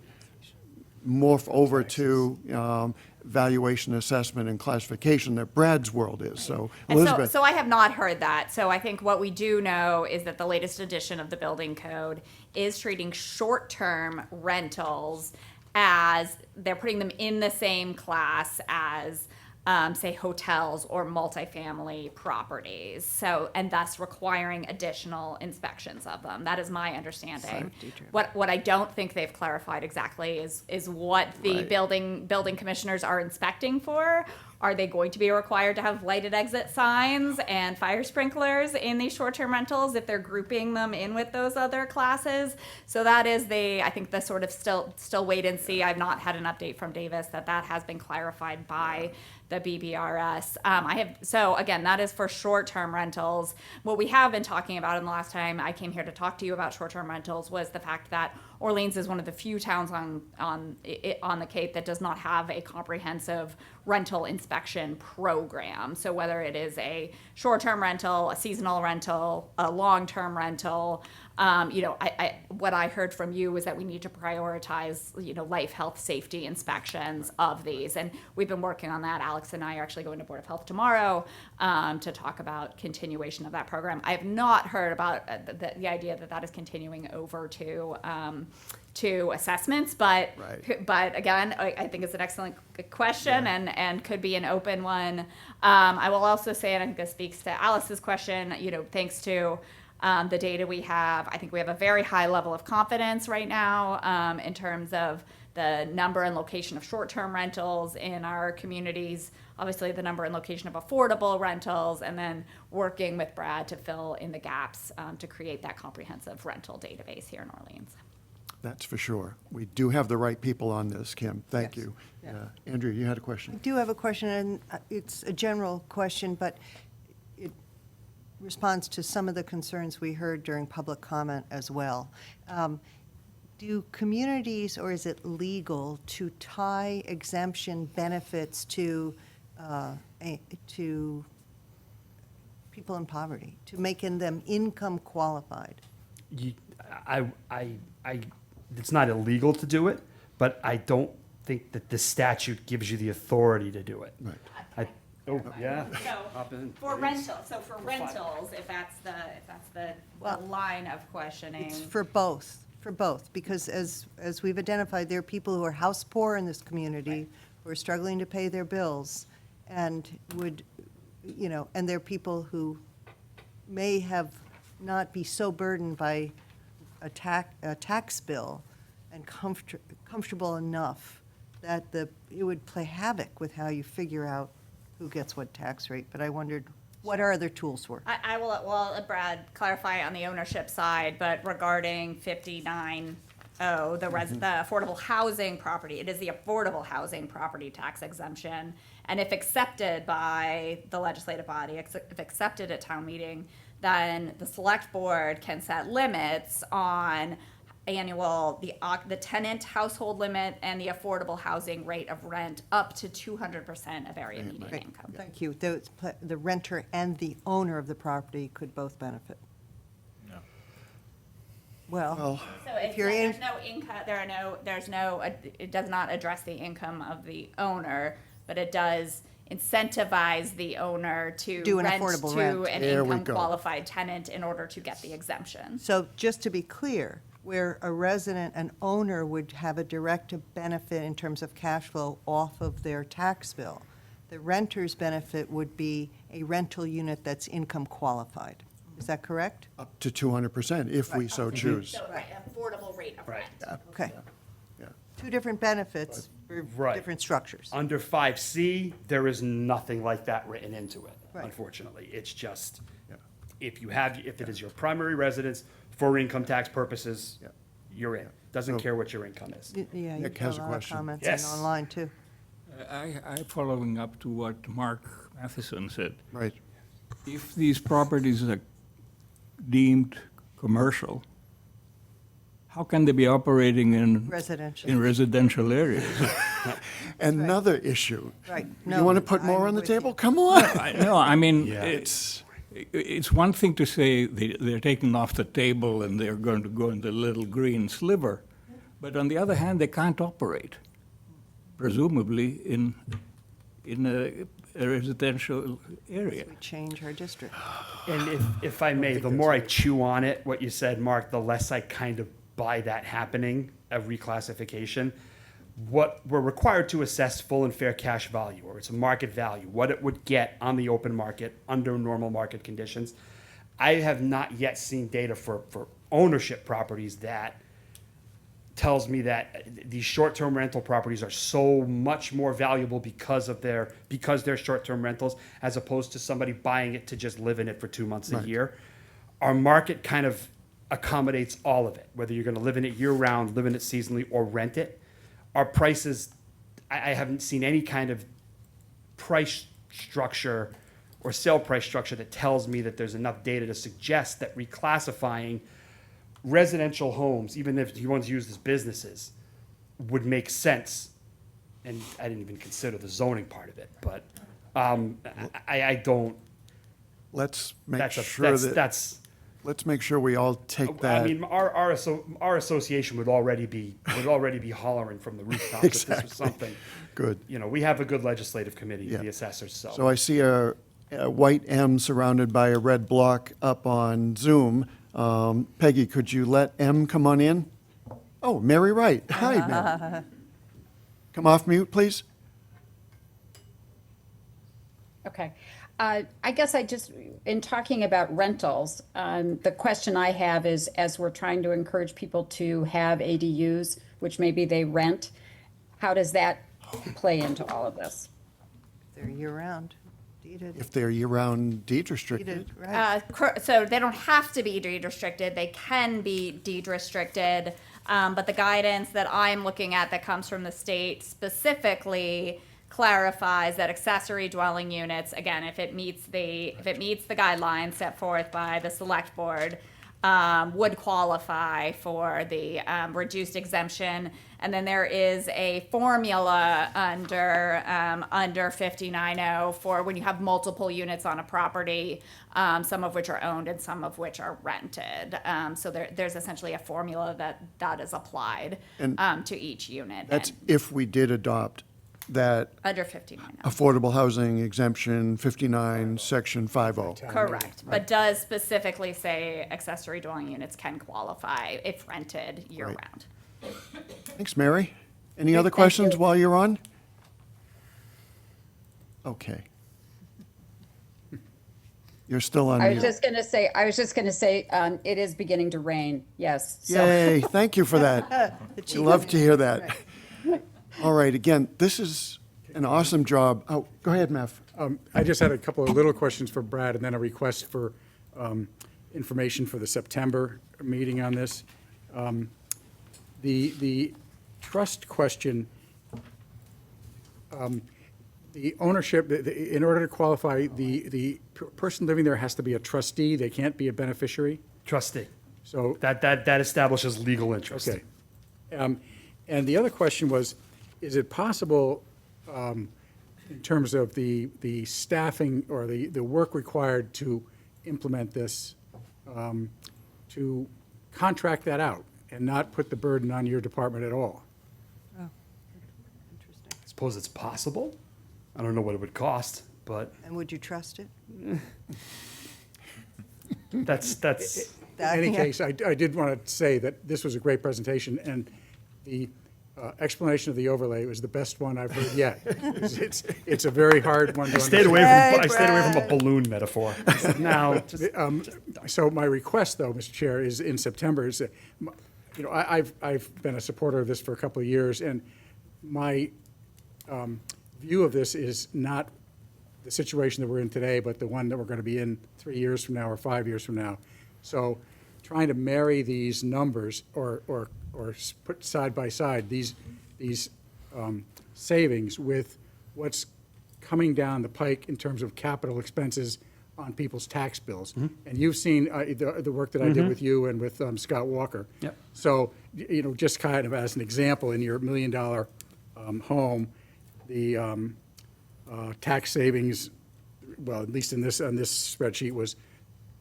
morph over to valuation, assessment, and classification that Brad's world is? So And so, Elizabeth, so I have not heard that. So I think what we do know is that the latest edition of the building code is treating short-term rentals as, they're putting them in the same class as, say, hotels or multifamily properties. So, and thus requiring additional inspections of them. That is my understanding. What I don't think they've clarified exactly is what the Right. building commissioners are inspecting for. Are they going to be required to have lighted exit signs and fire sprinklers in these short-term rentals if they're grouping them in with those other classes? So that is I think the sort of still wait and see. I've not had an update from Davis that has been clarified by the BBRS. So again, that is for short-term rentals. What we have been talking about, and the last time I came here to talk to you about short-term rentals, was the fact that Orleans is one of the few towns on the Cape that does not have a comprehensive rental inspection program. So whether it is a short-term rental, a seasonal rental, a long-term rental, what I heard from you was that we need to prioritize, life, health, safety inspections of these. And we've been working on that. Alex and I are actually going to Board of Health tomorrow to talk about continuation of that program. I have not heard about the idea that is continuing over to assessments, but Right. but again, I think it's an excellent question and could be an open one. I will also say, and I think this speaks to Alice's question, thanks to the data we have, I think we have a very high level of confidence right now in terms of the number and location of short-term rentals in our communities, obviously the number and location of affordable rentals, and then working with Brad to fill in the gaps to create that comprehensive rental database here in Orleans. that's for sure. We do have the right people on this, Kim. Thank you. Andrew, you had a I question? do have a question, and it's a general question, but it responds to some of the concerns we heard during public comment as well. Do communities, or is it legal to tie exemption benefits to people in poverty, to making them income qualified? It's not illegal to do it, but I don't think that the statute gives you the authority to do it. Right. Yeah. So for rentals, if that's the Well, line of questioning. It's for both, because as we've identified, there are people who are house poor in this community, who are struggling to pay their bills, and and there are people who may have not be so burdened by a tax bill and comfortable enough that it would play havoc with how you figure out who gets what tax rate. But I wondered what our other tools were. I will, let Brad clarify on the ownership side, but regarding 59O, the affordable housing property, it is the affordable housing property tax exemption. And if accepted by the legislative body, if accepted at town meeting, then the select board can set limits on the tenant household limit and the affordable housing rate of rent up to 200% of area median Great, income. thank you. The renter and the owner of the property could both benefit. Well, So if you're in, there's no income, it does not address the income of the owner, but it does incentivize the owner to Do an rent affordable to rent. an There we income go. qualified tenant in order to get the exemption. So just to be clear, where a resident, an owner would have a direct benefit in terms of cash flow off of their tax bill, the renter's benefit would be a rental unit that's income qualified. Is that correct? Up to 200% if we so choose. So, right, affordable rate of Right. rent. Okay. Yeah. Two different benefits for Right. different structures. Under 5C, there is nothing like that written into it, Right. unfortunately. It's just, Yeah. if it is your primary residence for income tax purposes, Yeah. you're in. Doesn't care what your income is. Yeah, you Nick got has a a lot of question. comments in Yes. online, too. I'm following up to what Mark Matheson said. Right. If these properties are deemed commercial, how can they be operating in Residential. residential areas? Another issue. Right. You No, want to put more I'm on the with you. table? Come on. No, I mean, Yeah. it's one thing to say they're taken off the table and they're going to go in the little green sliver, but on the other hand, they can't operate, presumably in a residential area. We change our district. And if I may, the more I chew on it, what you said, Mark, the less I kind of buy that happening, a reclassification. What we're required to assess full and fair cash value, or it's a market value, what it would get on the open market under normal market conditions. I have not yet seen data for ownership properties that tells me that these short-term rental properties are so much more valuable because they're short-term rentals, as opposed to somebody buying it to just live in it for 2 months a year. Our market kind of accommodates all of it, whether you're gonna live in it year-round, live in it seasonally, or rent it. Our prices, I haven't seen any kind of price structure or sale price structure that tells me that there's enough data to suggest that reclassifying residential homes, even if the ones used as businesses, would make sense. And I didn't even consider the zoning part of it, but I don't. Let's make That's sure that, that's. let's make sure we all take I that. mean, our association would already be hollering from the rooftops if this was Exactly. something. Good. You know, we have a good legislative committee, Yeah. the assessors. So I see a white M surrounded by a red block up on Zoom. Peggy, could you let M come on in? Oh, Mary Wright. Hi, Mary. Come off mute, please. Okay. I guess in talking about rentals, the question I have is, as we're trying to encourage people to have ADUs, which maybe they rent, how does that play into all of this? They're year-round, deeded, If they're year-round deed restricted. deeded, right. So they don't have to be deed restricted. They can be deed restricted. But the guidance that I'm looking at that comes from the state specifically clarifies that accessory dwelling units, again, if it meets the guidelines set forth by the select board, would qualify for the reduced exemption. And then there is a formula under 59O for when you have multiple units on a property, some of which are owned and some of which are rented. So there's essentially a formula that is applied And to each unit. That's and if we did adopt that under 59O. affordable housing exemption 59, section 50. Correct, but does specifically say accessory dwelling units can qualify if rented year-round. Thanks, Mary. Any other Thank questions you. while you're on? Okay. You're still on I was mute. just going to say, it is beginning to rain, yes. So Yay, thank you for that. The We chief love of- to hear that. All right, again, this is an awesome job. Oh, go ahead, Mev. I just had a couple of little questions for Brad, and then a request for information for the September meeting on this. The trust question, the ownership, in order to qualify, the person living there has to be a trustee, they can't be a beneficiary? Trustee. So, That establishes legal interest. okay. And the other question was, is it possible, in terms of the staffing or the work required to implement this, to contract that out and not put the burden on your department at all? I suppose it's possible. I don't know what it would cost, but And would you trust it? that's, In any case, I did want to say that this was a great presentation, and the explanation of the overlay was the best one I've heard yet. It's a very hard one to I stayed understand. away from, I stayed away from a balloon metaphor. I said, no, just, So my request, though, Mr. Chair, is in September, is that, you know, I've been a supporter of this for a couple of years, and my view of this is not the situation that we're in today, but the one that we're going to be in 3 years from now or 5 years from now. So trying to marry these numbers or put side by side these savings with what's coming down the pike in terms of capital expenses on people's tax bills. And you've seen the work that I did with you and with Scott Walker. Yep. So, you know, just kind of as an example, in your $1 million home, the tax savings, well, at least on this spreadsheet, was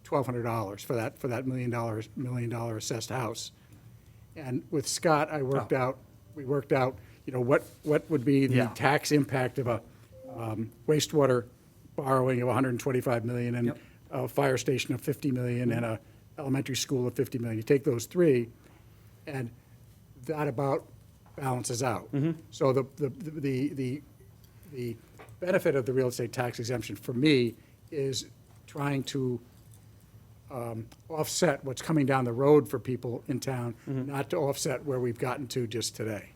$1,200 for that $1 million assessed house. And with Scott, we worked out, you know, what would be the Yeah. tax impact of a wastewater borrowing of $125 million and Yep. a fire station of $50 million and a elementary school of $50 million. You take those three, and that about balances out. So the benefit of the real estate tax exemption for me is trying to offset what's coming down the road for people in town, not to offset where we've gotten to just today.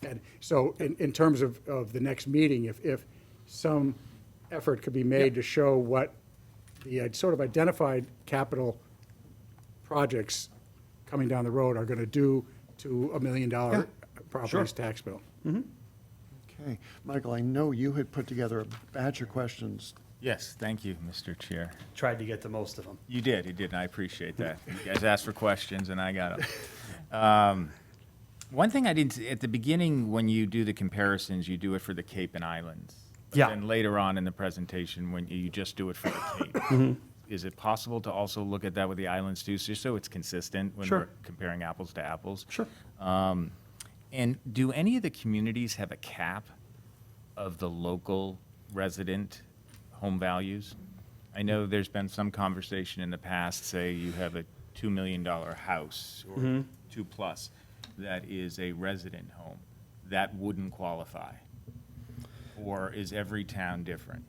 And so in terms of the next meeting, if some effort could be made to show what the sort of identified capital projects coming down the road are going to do to $1 million property's tax bill. Okay. Michael, I know you had put together a batch of questions. Yes, thank you, Mr. Chair. tried to get to most of them. You did, and I appreciate that. You guys asked for questions, and I got them. One thing I didn't, at the beginning, when you do the comparisons, you do it for the Cape and Islands. But Yeah. then later on in the presentation, when you just do it for the Cape. Is it possible to also look at that with the islands too, just so it's consistent when Sure. we're comparing apples to apples? Sure. And do any of the communities have a cap of the local resident home values? I know there's been some conversation in the past, say you have a $2 million house or Mm-hmm. 2+ that is a resident home, that wouldn't qualify? Or is every town different?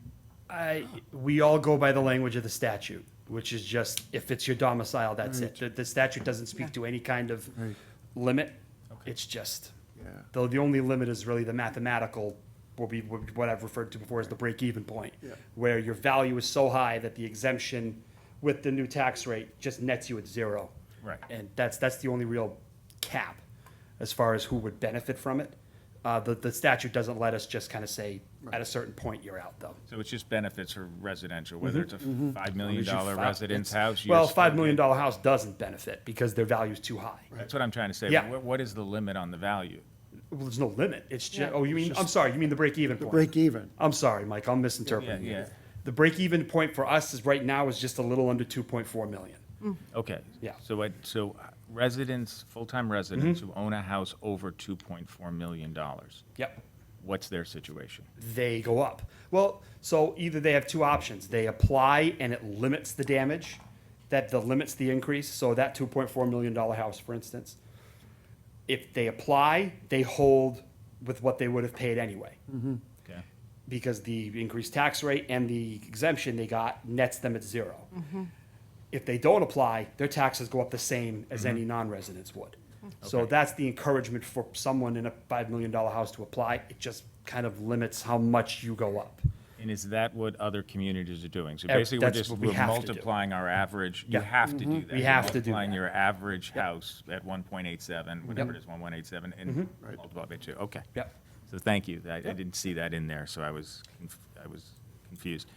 We all go by the language of the statute, which is just, if it's your domicile, that's it. The statute doesn't speak to any kind of limit. It's just, Yeah. though the only limit is really the mathematical, will be what I've referred to before as the break-even point, where your value is so high that the exemption with the new tax rate just nets you at zero. Right. And that's the only real cap as far as who would benefit from it. The statute doesn't let us just kind of say, at a certain point, you're out, though. So it's just benefits for residential, whether it's a $5 million As you fi- residence it's- house? Well, you're still $5 million getting- house doesn't benefit because their value's too high. That's what I'm trying to say. Yeah. What is the limit on the value? Well, there's no limit. It's just, oh, you mean, I'm sorry, you mean the break-even point? Break even. I'm sorry, Mike, I'm misinterpreting Yeah, you. yeah. The break-even point for us is right now is just a little under 2.4 million. Okay. Yeah. So residents, full-time residents who own a house over $2.4 million, Yep, what's their situation? they go up. Well, so either they have two options. They apply and it limits the damage, that limits the increase, so that $2.4 million house, for instance. If they apply, they hold with what they would have paid anyway. Okay. Because the increased tax rate and the exemption they got nets them at zero. If they don't apply, their taxes go up the same as any non-residents would. So Okay. that's the encouragement for someone in a $5 million house to apply. It just kind of limits how much you go up. And is that what other communities are doing? So Eh, basically, that's what we we're have to do. multiplying our average, Yeah. you have to do that. We You're have to do Multiplying that. your average house at 1.87, whatever it Yep. is, 1.87, and Right. multiply by 2. Okay. Yep. So thank you. I didn't see that in there, so I was confused.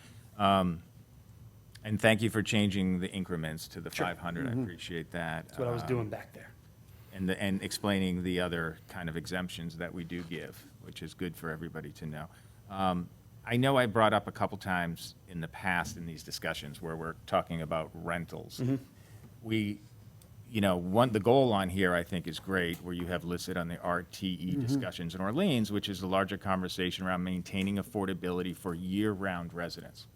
And thank you for changing the increments to the 500. I appreciate that. That's what I was doing back there. And explaining the other kind of exemptions that we do give, which is good for everybody to know. I know I brought up a couple times in the past in these discussions where we're talking about rentals. We, you know, the goal on here, I think, is great, where you have listed on the RTE discussions in Orleans, which is the larger conversation around maintaining affordability for year-round residents.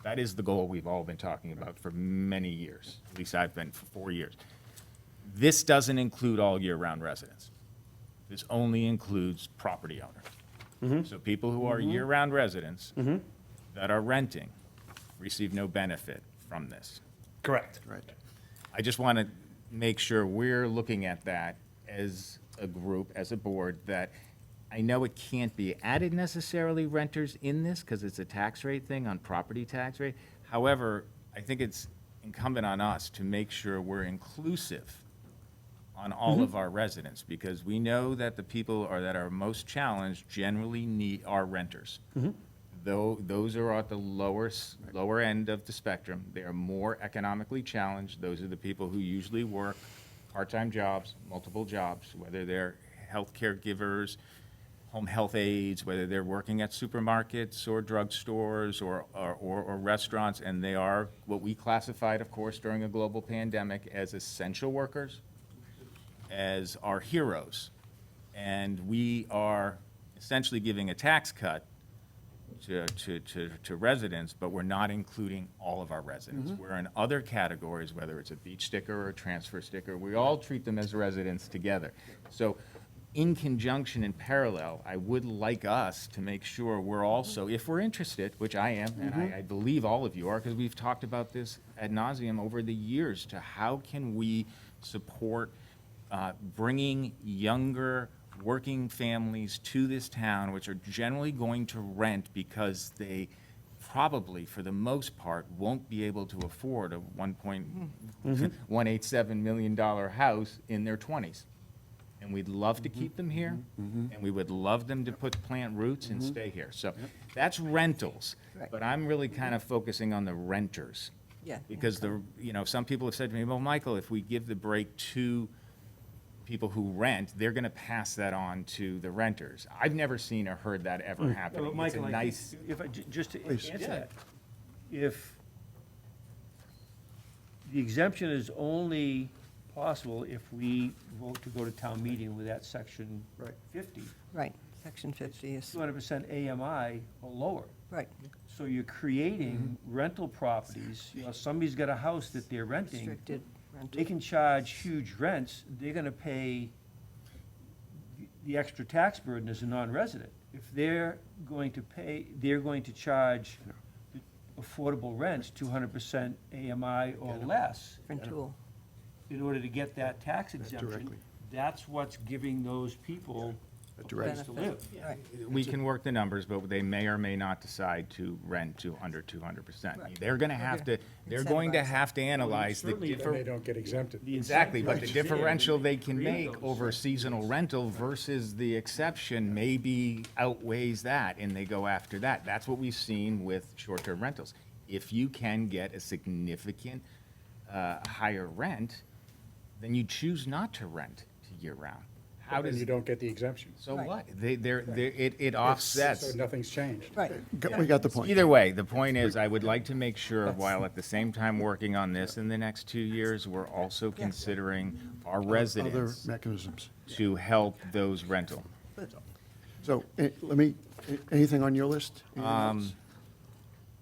That is the goal we've all been talking about for many years. At least I've been for 4 years. This doesn't include all year-round residents. This only includes property owners. So people who are year-round residents that are renting receive no benefit from this. Correct. Right. I just want to make sure we're looking at that as a group, as a board, that I know it can't be added necessarily renters in this because it's a tax rate thing on property tax rate. However, I think it's incumbent on us to make sure we're inclusive on all of our residents, because we know that the people that are most challenged generally are renters. Though those are at the lower end of the spectrum, they are more economically challenged. Those are the people who usually work part-time jobs, multiple jobs, whether they're healthcare givers, home health aides, whether they're working at supermarkets or drugstores or restaurants, and they are what we classified, of course, during a global pandemic as essential workers, as our heroes. And we are essentially giving a tax cut to residents, but we're not including all of our residents. We're in other categories, whether it's a beach sticker or a transfer sticker. We all treat them as residents together. So in conjunction and parallel, I would like us to make sure we're also, if we're interested, which I am, and I believe all of you are, because we've talked about this ad nauseum over the years, to how can we support bringing younger working families to this town, which are generally going to rent because they probably, for the most part, won't be able to afford a $1.187 million house in their 20s. And we'd love to keep them here, and we would love them to plant roots and stay here. So that's rentals, Right. but I'm really kind of focusing on the renters. Yeah. Because some people have said to me, well, Michael, if we give the break to people who rent, they're gonna pass that on to the renters. I've never seen or heard that ever happen. But It's a Michael, I nice, think, if I, just to Please. answer that, if the exemption is only possible if we vote to go to town meeting with that section Right. 50, Right, section 50 is, 200% AMI or lower. right, So you're creating rental properties, somebody's got a house that they're renting, restricted they rental. can charge huge rents, they're gonna pay the extra tax burden as a non-resident. If they're going to pay, they're going to charge affordable rents, 200% AMI or less, Different tool. in order to get that tax exemption. directly. That's what's giving those people a direct place to live. Right. we can work the numbers, but they may or may not decide to rent to under 200%. They're gonna have to, they're going to Incentivize. have to analyze the Certainly, Then they different. don't get exempted. Exactly, but the Right. differential they can Create make those. over seasonal rental versus the exception maybe outweighs that, and they go after that. That's what we've seen with short-term rentals. If you can get a significant higher rent, then you choose not to rent to year-round. How And does, you don't get the exemption. so Right. what? It offsets. So nothing's changed. Right. We got the point. Either way, the point is, I would like to make sure, while at the same time working on this in the next 2 years, we're also considering our Other residents mechanisms. to help those rental. So, anything on your list? Anything else?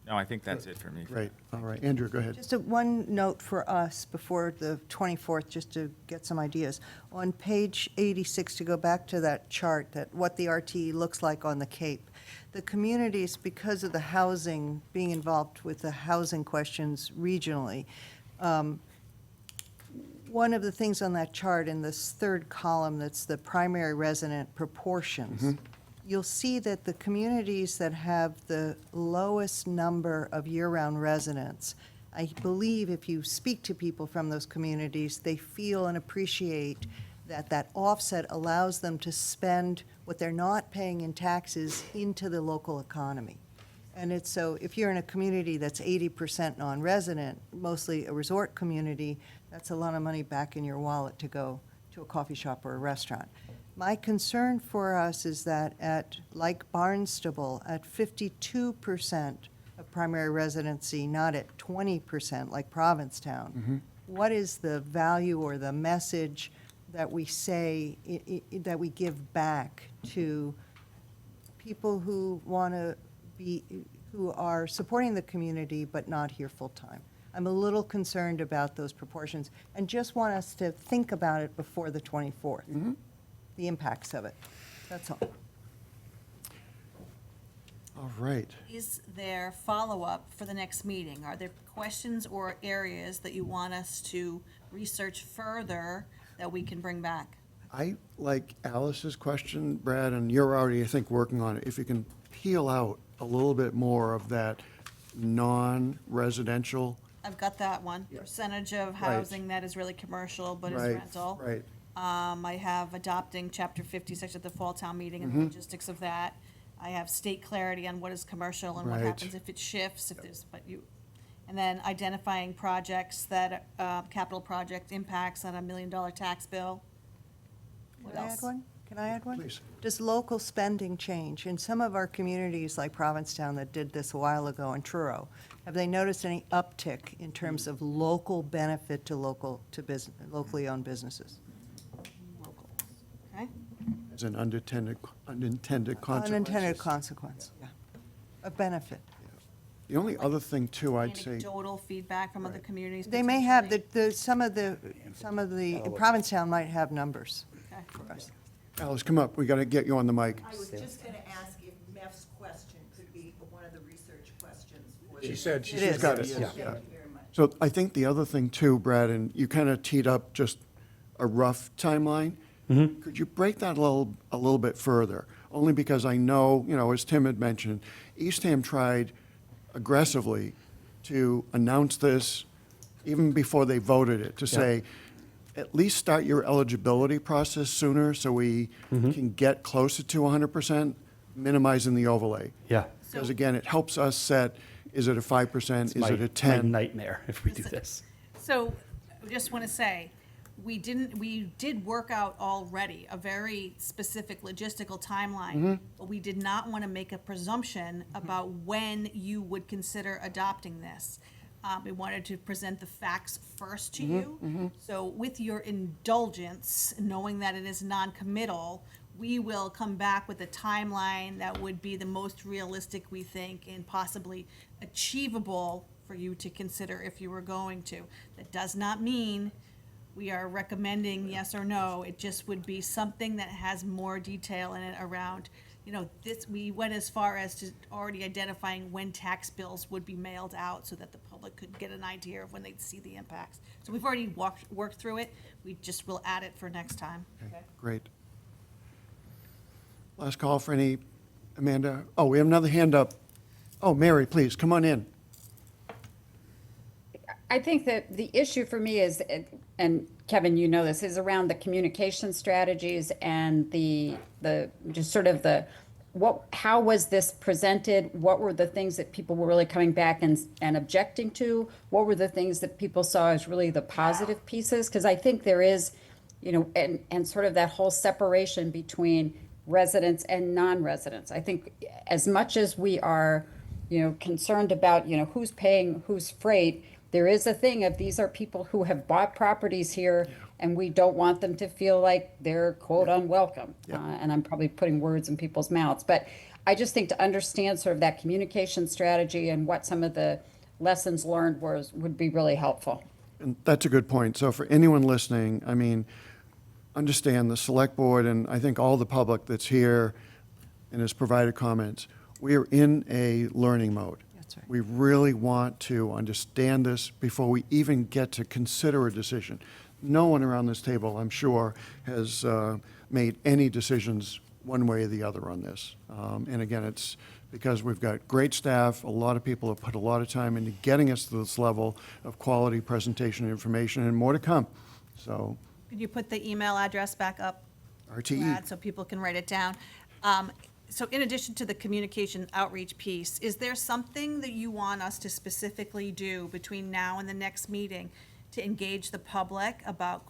No, I think that's it for me. Great, all right. Andrew, go ahead. Just one note for us before the 24th, just to get some ideas. On page 86, to go back to that chart, that what the RTE looks like on the Cape, the communities, because of the housing, being involved with the housing questions regionally, one of the things on that chart in this third column, that's the primary resident proportions, you'll see that the communities that have the lowest number of year-round residents, I believe if you speak to people from those communities, they feel and appreciate that that offset allows them to spend what they're not paying in taxes into the local economy. And it's so, if you're in a community that's 80% non-resident, mostly a resort community, that's a lot of money back in your wallet to go to a coffee shop or a restaurant. My concern for us is that like Barnstable, at 52% of primary residency not at 20% like Provincetown, what is the value or the message that we say, that we give back to people who want to be, who are supporting the community but not here full-time? I'm a little concerned about those proportions and just want us to think about it before the 24th, the impacts of it. That's all. All right. Is there follow-up for the next meeting? Are there questions or areas that you want us to research further that we can bring back? I like Alice's question, Brad, and you're already, I think, working on it. If you can peel out a little bit more of that non-residential. I've got that one. Percentage of housing that is really commercial but is Right, rental. right. I have adopting chapter 50 section at the fall town meeting and the logistics of that. I have state clarity on what is commercial and what Right. happens if it shifts, if there's, and then identifying projects that, capital project impacts on $1 million tax bill. What Can I add else? one? Can I add one? Please. Does local spending change? In some of our communities, like Provincetown that did this a while ago, and Truro, have they noticed any uptick in terms of local benefit to locally owned businesses? Local. Okay? As an unintended consequence. Unintended consequence, yeah. A benefit. The only other thing, too, I'd say, Anecdotal feedback from other communities. They may have, potentially. some of the, Provincetown might have numbers Okay. for us. Alice, come up. We got to get you on the mic. I was just going to ask if Mef's question could be one of the research questions. She said, It is. Got it. Yeah. Thank you very much. So I think the other thing too, Brad, and you kind of teed up just a rough timeline. Could you break that a little bit further? Only because I know, as Tim had mentioned, Eastham tried aggressively to announce this even before they voted it, to say, at least start your eligibility process sooner so we can get closer to 100%, minimizing the overlay. Yeah. Because again, it helps us set, is it a 5%, is it a My 10? nightmare if we do this. So, I just want to say, we did work out already a very specific logistical timeline, but we did not want to make a presumption about when you would consider adopting this. We wanted to present the facts first to you. So with your indulgence, knowing that it is non-committal, we will come back with a timeline that would be the most realistic, we think, and possibly achievable for you to consider if you were going to. That does not mean we are recommending yes or no. It just would be something that has more detail in it around, we went as far as to already identifying when tax bills would be mailed out so that the public could get an idea of when they'd see the impacts. So we've already worked through it. We just will add it for next time. Okay, great. Last call for any, Amanda? Oh, we have another hand up. Oh, Mary, please, come on in. I think that the issue for me is, and Kevin, you know this, is around the communication strategies and the just sort of how was this presented? What were the things that people were really coming back and objecting to? What were the things that people saw as really the positive pieces? Because I think there is, and sort of that whole separation between residents and non-residents. I think as much as we are, concerned about, who's paying whose freight, there is a thing of these are people who have bought properties here, and we don't want them to feel like they're quote unwelcome. And I'm probably putting words in people's mouths, but I just think to understand sort of that communication strategy and what some of the lessons learned would be really helpful. And that's a good point. So for anyone listening, understand the select board and I think all the public that's here and has provided comments, we are in a learning mode. That's right. We really want to understand this before we even get to consider a decision. No one around this table, I'm sure, has made any decisions one way or the other on this. And again, it's because we've got great staff. A lot of people have put a lot of time into getting us to this level of quality presentation and information, and more to come. So, Could you put the email address back up, RTE. Brad, so people can write it down? So in addition to the communication outreach piece, is there something that you want us to specifically do between now and the next meeting to engage the public about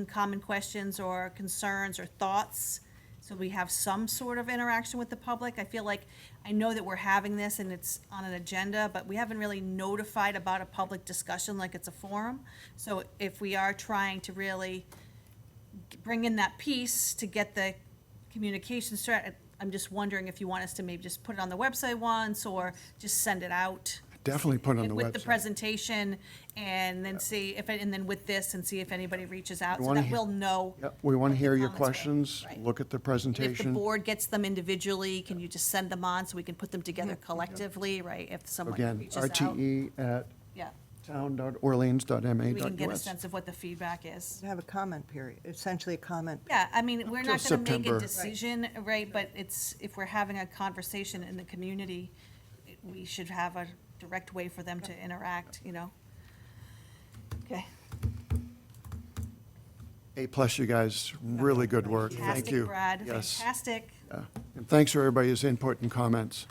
common questions or concerns or thoughts so we have some sort of interaction with the public. I feel like, I know that we're having this and it's on an agenda, but we haven't really notified about a public discussion like it's a forum. So if we are trying to really bring in that piece to get the communication started, I'm just wondering if you want us to maybe just put it on the website once, or just send it out. Definitely put it on the With the website. presentation, and then see if, and then with this, and see if anybody reaches out, We so wanna that hear- we'll know. Yep, we want to what the hear your comments were. questions, Right. look at the If the presentation. board gets them individually, can you just send them on so we can put them together collectively, right? If someone Again, reaches out. RTE@town.orleans.ma.us. Yeah, we can get a sense of what the feedback is. Have a comment period, essentially a comment. Yeah, I mean, we're not Till gonna make a September. decision, right, but it's, if we're having a conversation in the community, we should have a direct way for them to interact, you know? Okay. A+, you guys, really good work. Thank Fantastic, you. Brad, Yes. fantastic. And thanks for everybody's input and comments.